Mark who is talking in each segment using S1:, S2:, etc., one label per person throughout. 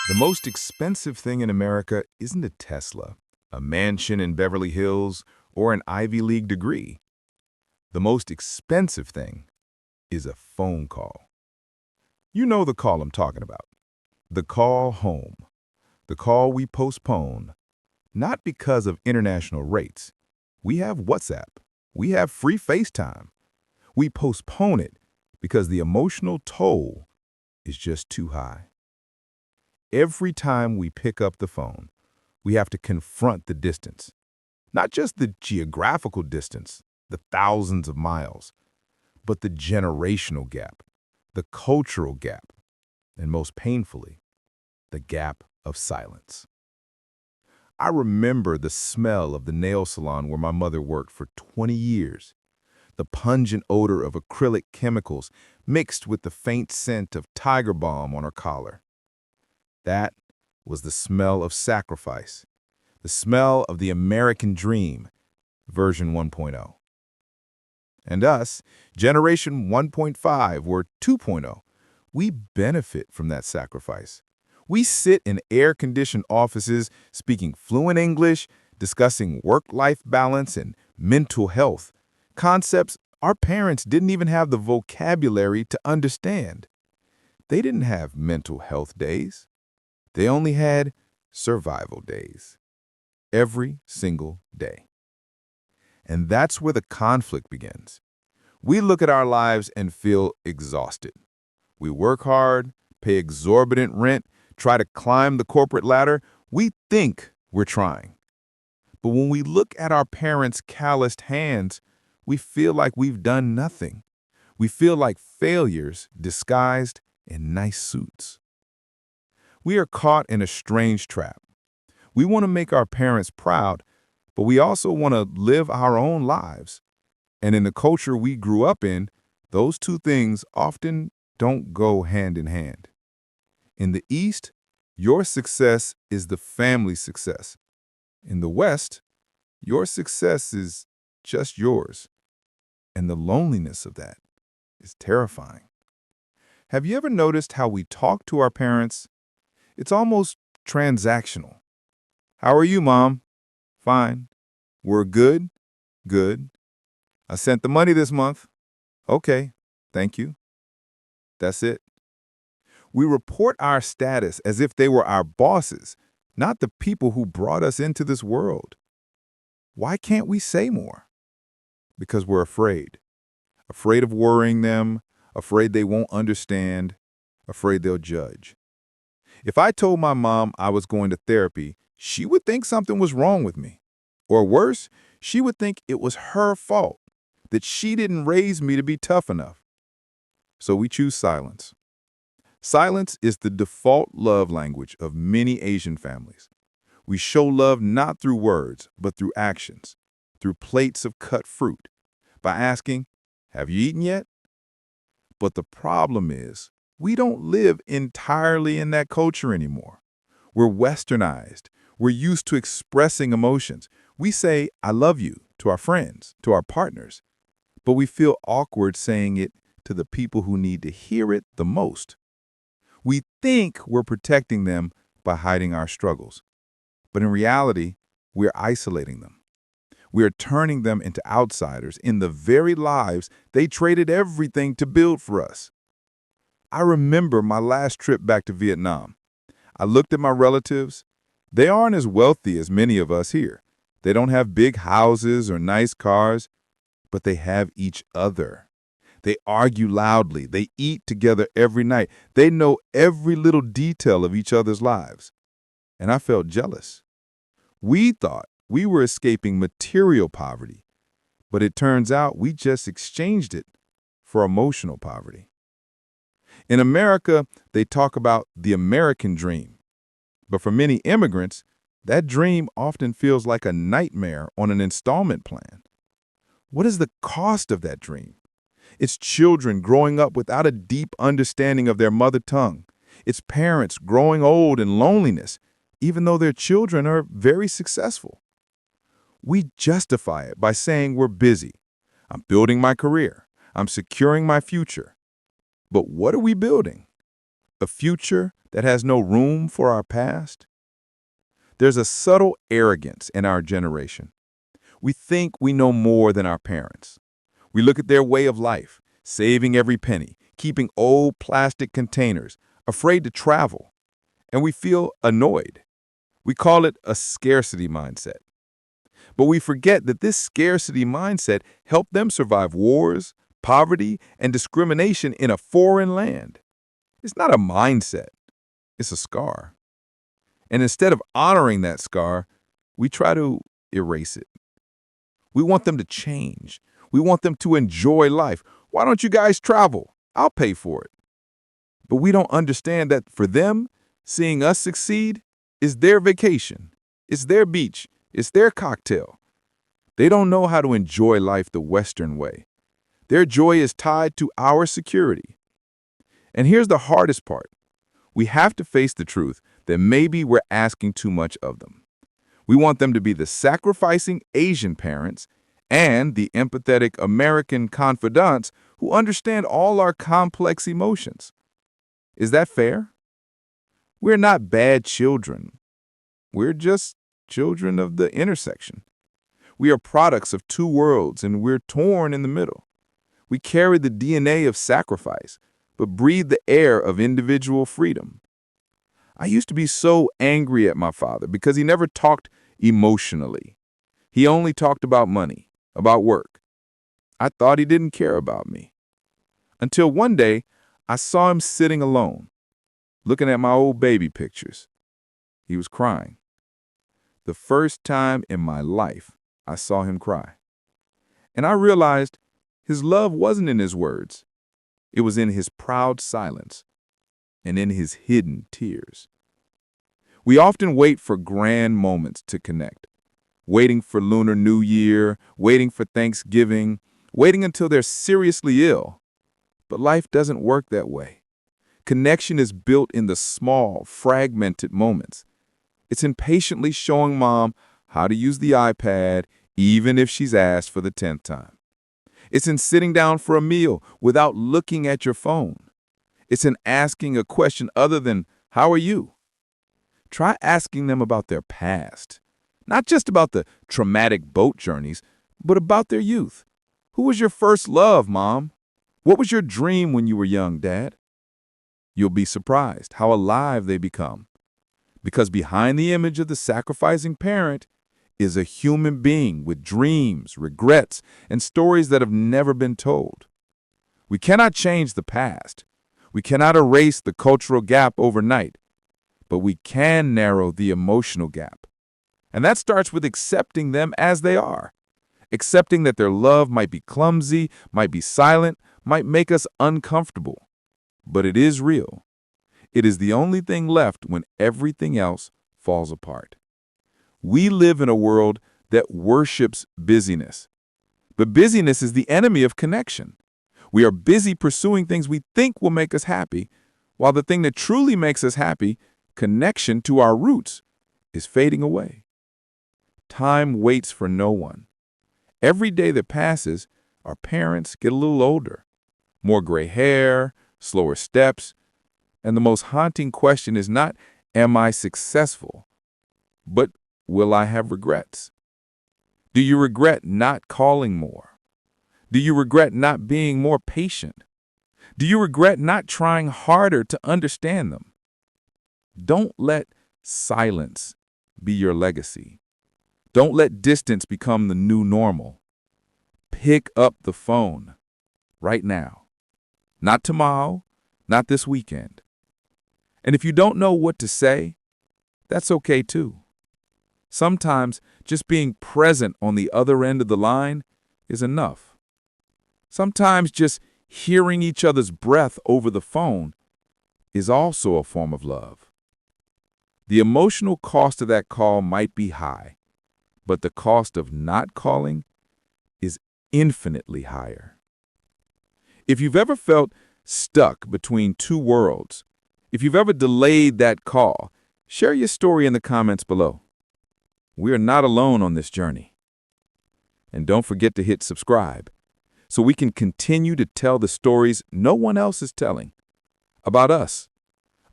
S1: The most expensive thing in America isn't a Tesla, a mansion in Beverly Hills, or an Ivy League degree. The most expensive thing is a phone call. You know the call I'm talking about. The call home. The call we postpone, not because of international rates. We have WhatsApp. We have free FaceTime. We postpone it because the emotional toll is just too high. Every time we pick up the phone, we have to confront the distance. Not just the geographical distance, the thousands of miles, but the generational gap, the cultural gap, and most painfully, the gap of silence. I remember the smell of the nail salon where my mother worked for 20 years, the pungent odor of acrylic chemicals mixed with the faint scent of tiger balm on her collar. That was the smell of sacrifice, the smell of the American dream, version 1.0. And us, generation 1.5 or 2.0, we benefit from that sacrifice. We sit in air-conditioned offices speaking fluent English, discussing work-life balance and mental health, concepts our parents didn't even have the vocabulary to understand. They didn't have mental health days. They only had survival days. Every single day. And that's where the conflict begins. We look at our lives and feel exhausted. We work hard, pay exorbitant rent, try to climb the corporate ladder. We think we're trying. But when we look at our parents' calloused hands, we feel like we've done nothing. We feel like failures disguised in nice suits. We are caught in a strange trap. We want to make our parents proud, but we also want to live our own lives. And in the culture we grew up in, those two things often don't go hand in hand. In the East, your success is the family's success. In the West, your success is just yours. And the loneliness of that is terrifying. Have you ever noticed how we talk to our parents? It's almost transactional. How are you, Mom? Fine. We're good? Good. I sent the money this month. Okay, thank you. That's it. We report our status as if they were our bosses, not the people who brought us into this world. Why can't we say more? Because we're afraid. Afraid of worrying them, afraid they won't understand, afraid they'll judge. If I told my mom I was going to therapy, she would think something was wrong with me. Or worse, she would think it was her fault, that she didn't raise me to be tough enough. So we choose silence. Silence is the default love language of many Asian families. We show love not through words, but through actions, through plates of cut fruit, by asking, "Have you eaten yet?" But the problem is, we don't live entirely in that culture anymore. We're westernized. We're used to expressing emotions. We say, "I love you" to our friends, to our partners, but we feel awkward saying it to the people who need to hear it the most. We think we're protecting them by hiding our struggles, but in reality, we're isolating them. We are turning them into outsiders in the very lives they traded everything to build for us. I remember my last trip back to Vietnam. I looked at my relatives. They aren't as wealthy as many of us here. They don't have big houses or nice cars, but they have each other. They argue loudly. They eat together every night. They know every little detail of each other's lives. And I felt jealous. We thought we were escaping material poverty, but it turns out we just exchanged it for emotional poverty. In America, they talk about the American dream. But for many immigrants, that dream often feels like a nightmare on an installment plan. What is the cost of that dream? It's children growing up without a deep understanding of their mother tongue. It's parents growing old in loneliness, even though their children are very successful. We justify it by saying we're busy. I'm building my career. I'm securing my future. But what are we building? a future that has no room for our past? There's a subtle arrogance in our generation. We think we know more than our parents. We look at their way of life, saving every penny, keeping old plastic containers, afraid to travel, and we feel annoyed. We call it a scarcity mindset. But we forget that this scarcity mindset helped them survive wars, poverty, and discrimination in a foreign land. It's not a mindset, it's a scar. And instead of honoring that scar, we try to erase it. We want them to change. We want them to enjoy life. Why don't you guys travel? I'll pay for it. But we don't understand that for them, seeing us succeed is their vacation. It's their beach. It's their cocktail. They don't know how to enjoy life the Western way. Their joy is tied to our security. And here's the hardest part. We have to face the truth that maybe we're asking too much of them. We want them to be the sacrificing Asian parents and the empathetic American confidants who understand all our complex emotions. Is that fair? We're not bad children. We're just children of the intersection. We are products of two worlds, and we're torn in the middle. We carry the DNA of sacrifice, but breathe the air of individual freedom. I used to be so angry at my father because he never talked emotionally. He only talked about money, about work. I thought he didn't care about me. Until one day, I saw him sitting alone, looking at my old baby pictures. He was crying. The first time in my life, I saw him cry. And I realized his love wasn't in his words. It was in his proud silence and in his hidden tears. We often wait for grand moments to connect, waiting for Lunar New Year, waiting for Thanksgiving, waiting until they're seriously ill. But life doesn't work that way. Connection is built in the small, fragmented moments. It's in patiently showing mom how to use the iPad, even if she's asked for the 10th time. It's in sitting down for a meal without looking at your phone. It's in asking a question other than, "How are you?" Try asking them about their past, not just about the traumatic boat journeys, but about their youth. Who was your first love, Mom? What was your dream when you were young, Dad? You'll be surprised how alive they become. Because behind the image of the sacrificing parent is a human being with dreams, regrets, and stories that have never been told. We cannot change the past. We cannot erase the cultural gap overnight, but we can narrow the emotional gap. And that starts with accepting them as they are. Accepting that their love might be clumsy, might be silent, might make us uncomfortable. But it is real. It is the only thing left when everything else falls apart. We live in a world that worships busyness. But busyness is the enemy of connection. We are busy pursuing things we think will make us happy, while the thing that truly makes us happy, connection to our roots, is fading away. Time waits for no one. Every day that passes, our parents get a little older. More gray hair, slower steps, and the most haunting question is not, am I successful? But will I have regrets? Do you regret not calling more? Do you regret not being more patient? Do you regret not trying harder to understand them? Don't let silence be your legacy. Don't let distance become the new normal. Pick up the phone right now. Not tomorrow, not this weekend. And if you don't know what to say, that's okay too. Sometimes just being present on the other end of the line is enough. Sometimes just hearing each other's breath over the phone is also a form of love. The emotional cost of that call might be high, but the cost of not calling is infinitely higher. If you've ever felt stuck between two worlds, if you've ever delayed that call, share your story in the comments below. We are not alone on this journey. And don't forget to hit subscribe so we can continue to tell the stories no one else is telling about us,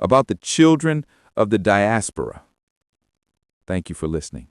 S2: about the children of the diaspora. Thank you for listening.